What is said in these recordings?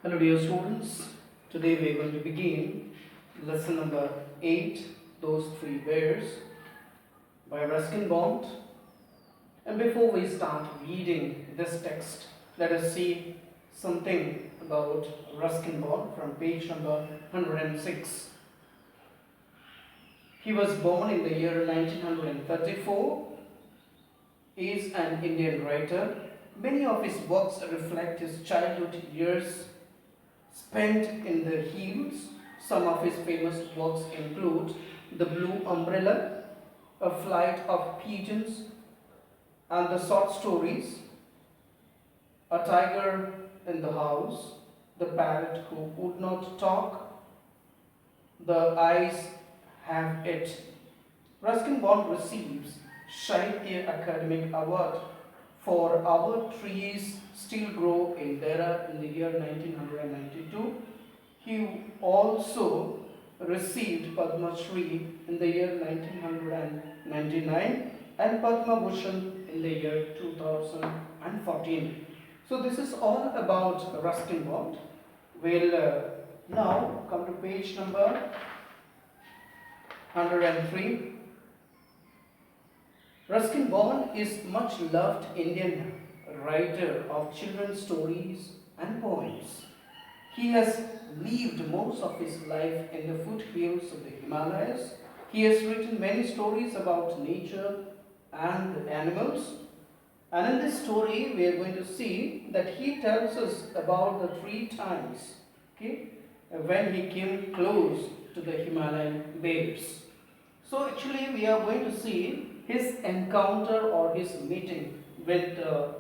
Hello dear students, today we are going to begin lesson number 8, Those Three Bears by Ruskin Bond. And before we start reading this text, let us see something about Ruskin Bond from page number 106. He was born in the year 1934, is an Indian writer. Many of his works reflect his childhood years spent in the hills. Some of his famous works include The Blue Umbrella, A Flight of Pigeons, and the short stories A Tiger in the House, The Parrot Who Would Not Talk, The Eyes Have It. Ruskin Bond receives Sahitya Academic Award for Our Trees Still Grow in Dehra in the year 1992. He also received Padma Shri in the year 1999 and Padma Bhushan in the year 2014. So this is all about Ruskin Bond. We'll now come to page number 103. Ruskin Bond is much loved Indian writer of children's stories and poems. He has lived most of his life in the foothills of the Himalayas. He has written many stories about nature and animals. And in this story, we are going to see that he tells us about the 3 times when he came close to the Himalayan bears. So actually, we are going to see his encounter or his meeting with the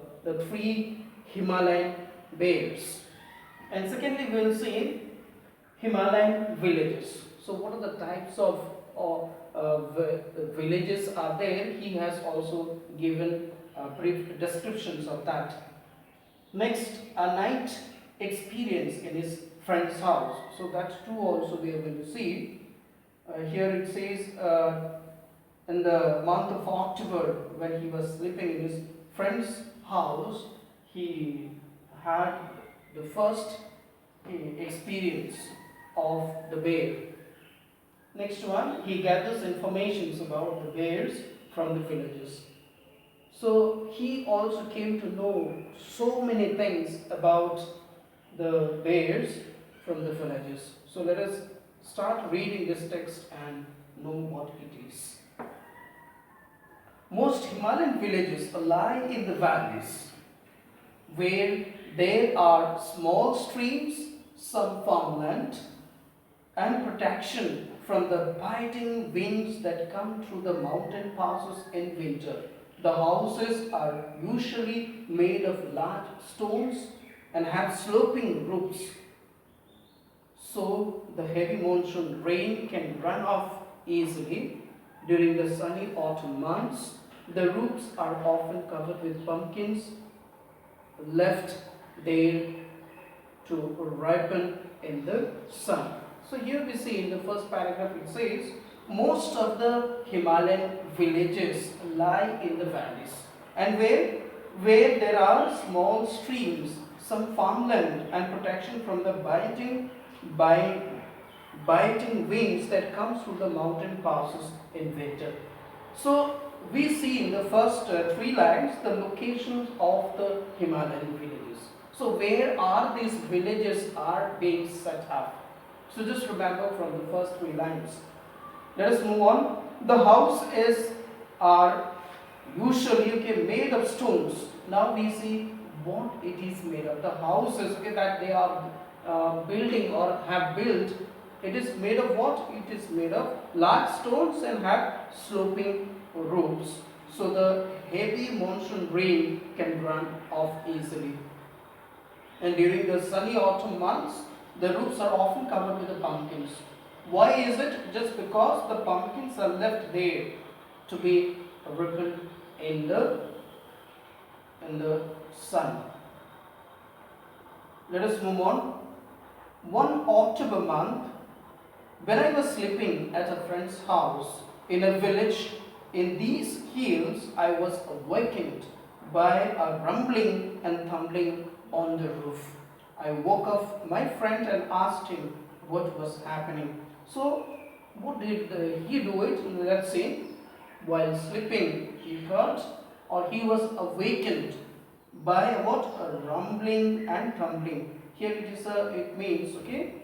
3 Himalayan bears. And secondly, we will see Himalayan villages. So what are the types of villages are there? He has also given brief descriptions of that. Next, a night experience in his friend's house. So that too also we are going to see. Here it says in the month of October, when he was sleeping in his friend's house, he had the first experience of the bear. Next one, he gathers information about the bears from the villages. So he also came to know so many things about the bears from the villages. So let us start reading this text and know what it is. Most Himalayan villages lie in the valleys, where there are small streams, some farmland, and protection from the biting winds that come through the mountain passes in winter. The houses are usually made of large stones and have sloping roofs, so the heavy monsoon rain can run off easily. During the sunny autumn months, the roofs are often covered with pumpkins left there to ripen in the sun. So here we see in the first paragraph it says, most of the Himalayan villages lie in the valleys, and where there are small streams, some farmland, and protection from the biting winds that come through the mountain passes in winter. So we see in the first 3 lines the locations of the Himalayan villages. So where are these villages are being set up? So just remember from the first 3 lines. Let us move on. The houses are usually made of stones. Now we see what it is made of. The houses that they are building or have built, it is made of what? It is made of large stones and have sloping roofs. So the heavy monsoon rain can run off easily. And during the sunny autumn months, the roofs are often covered with the pumpkins. Why is it? Just because the pumpkins are left there to be ripened in the sun. Let us move on. One October month, when I was sleeping at a friend's house in a village in these hills, I was awakened by a rumbling and tumbling on the roof. I woke up my friend and asked him what was happening. So, what did he do it? Let's say, while sleeping, he heard or he was awakened by what? A rumbling and tumbling. Here it means, okay,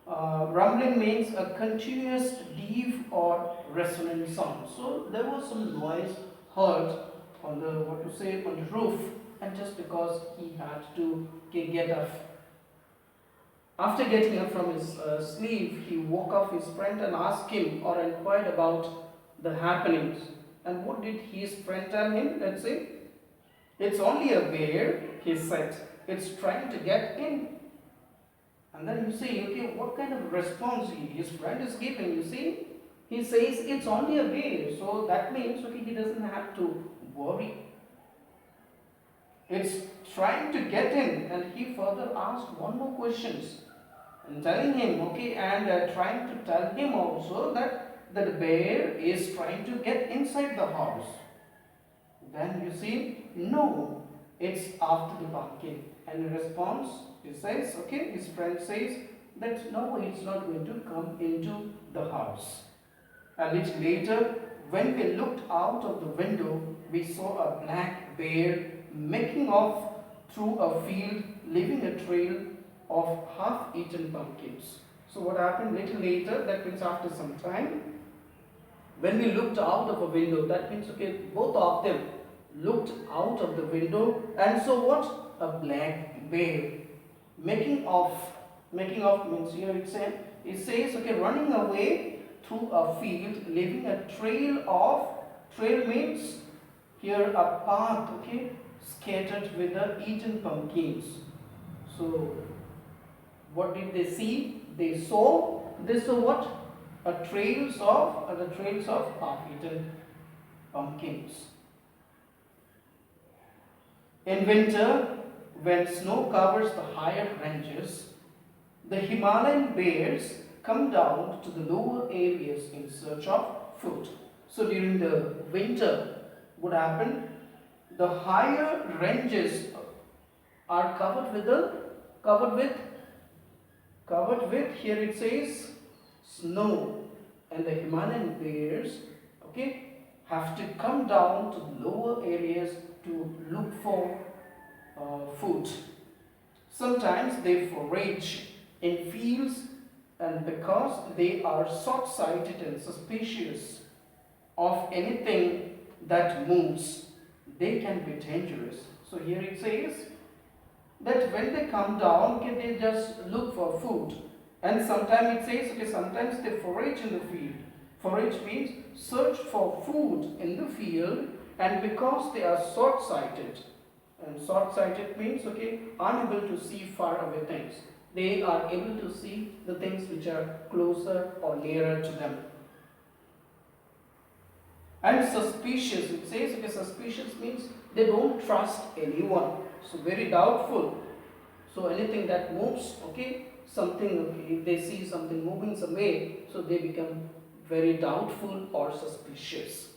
rumbling means a continuous deep or resonant sound. So there was some noise heard on the, what to say, on the roof, and just because he had to get up. After getting up from his sleep, he woke up his friend and asked him or inquired about the happenings. And what did his friend tell him? Let's say, it's only a bear, he said. It's trying to get in. And then you see, okay, what kind of response his friend is giving, you see? He says, it's only a bear. So that means, okay, he doesn't have to worry. It's trying to get in. And he further asked one more questions. And telling him, okay, and trying to tell him also that the bear is trying to get inside the house. Then you see, no, it's after the pumpkin. And in response, he says, okay, his friend says that no, it's not going to come into the house. A little later, when we looked out of the window, we saw a black bear making off through a field, leaving a trail of half-eaten pumpkins. So what happened little later, that means after some time, when we looked out of a window, that means, okay, both of them looked out of the window and saw what? A black bear making off means here it says, okay, running away through a field, leaving a trail means here a path, okay, scattered with the eaten pumpkins. So what did they see? They saw what? The trails of half-eaten pumpkins. In winter, when snow covers the higher ranges, the Himalayan bears come down to the lower areas in search of food. So during the winter, what happened? The higher ranges are covered with here it says snow, and the Himalayan bears, okay, have to come down to the lower areas to look for food. Sometimes they forage in fields, and because they are short-sighted and suspicious of anything that moves, they can be dangerous. So here it says that when they come down, okay, they just look for food. And sometimes it says, okay, sometimes they forage in the field. Forage means search for food in the field, and because they are short-sighted, and short-sighted means, okay, unable to see far away things. They are able to see the things which are closer or nearer to them. And suspicious, it says, okay, suspicious means they don't trust anyone. So very doubtful. So anything that moves, okay, something, okay, if they see something moving some way, so they become very doubtful or suspicious.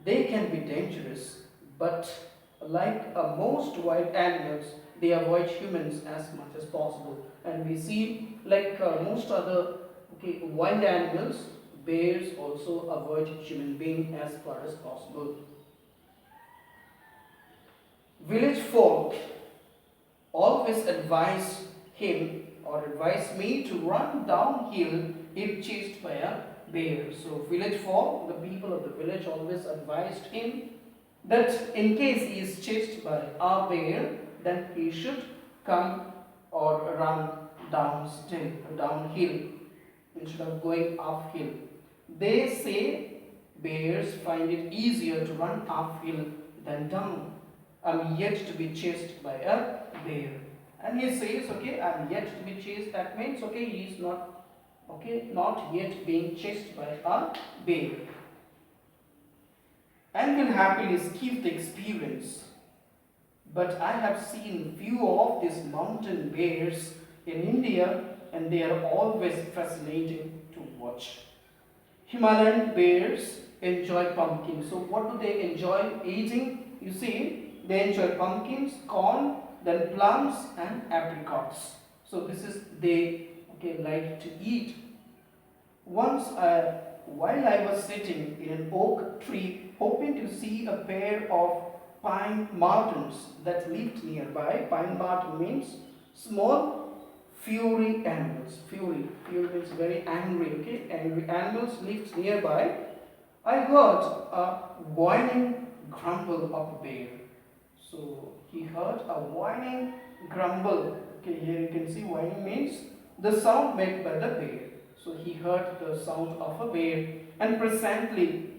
They can be dangerous, but like most wild animals, they avoid humans as much as possible. And we see, like most other wild animals, bears also avoid human being as far as possible. Village folk always advise him or advise me to run downhill if chased by a bear. So village folk, the people of the village, always advised him that in case he is chased by a bear, then he should come or run downhill instead of going uphill. They say bears find it easier to run uphill than down. I'm yet to be chased by a bear. And he says, okay, I'm yet to be chased. That means, okay, he is not yet being chased by a bear. And will happily skip the experience. But I have seen few of these mountain bears in India, and they are always fascinating to watch. Himalayan bears enjoy pumpkins. So what do they enjoy eating? You see, they enjoy pumpkins, corn, then plums and apricots. So this is they like to eat. Once while I was sitting in an oak tree hoping to see a pair of pine martens that lived nearby. Pine marten means small fury animals. Fury means very angry, angry animals lived nearby. I heard a whining grumble of a bear. So he heard a whining grumble. Here you can see whining means the sound made by the bear. So he heard the sound of a bear, and presently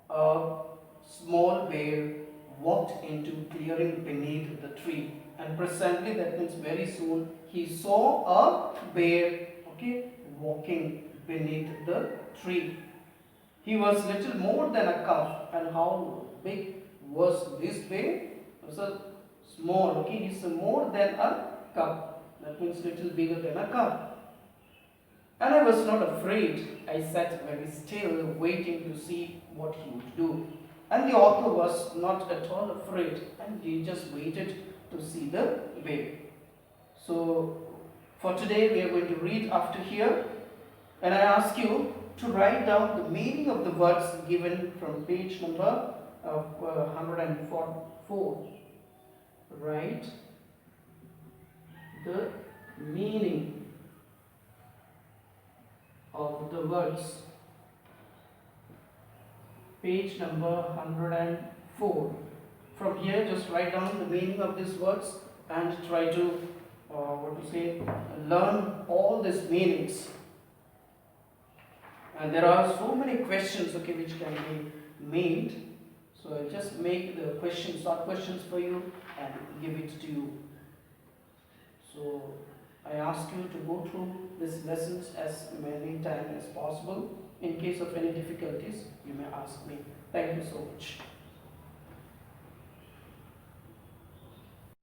a small bear walked into clearing beneath the tree. And presently, that means very soon, he saw a bear walking beneath the tree. He was little more than a calf. And how big was this bear? It was a small, he's more than a calf. That means little bigger than a calf. And I was not afraid. I sat very still, waiting to see what he would do. And the author was not at all afraid, and he just waited to see the bear. So, for today we are going to read after here, and I ask you to write down the meaning of the words given from page number 144. Write the meaning of the words. Page number 104. From here, just write down the meaning of these words and try to, learn all these meanings. And there are so many questions, which can be made. So I'll just make the questions, short questions for you and give it to you. So I ask you to go through these lessons as many times as possible. In case of any difficulties, you may ask me. Thank you so much.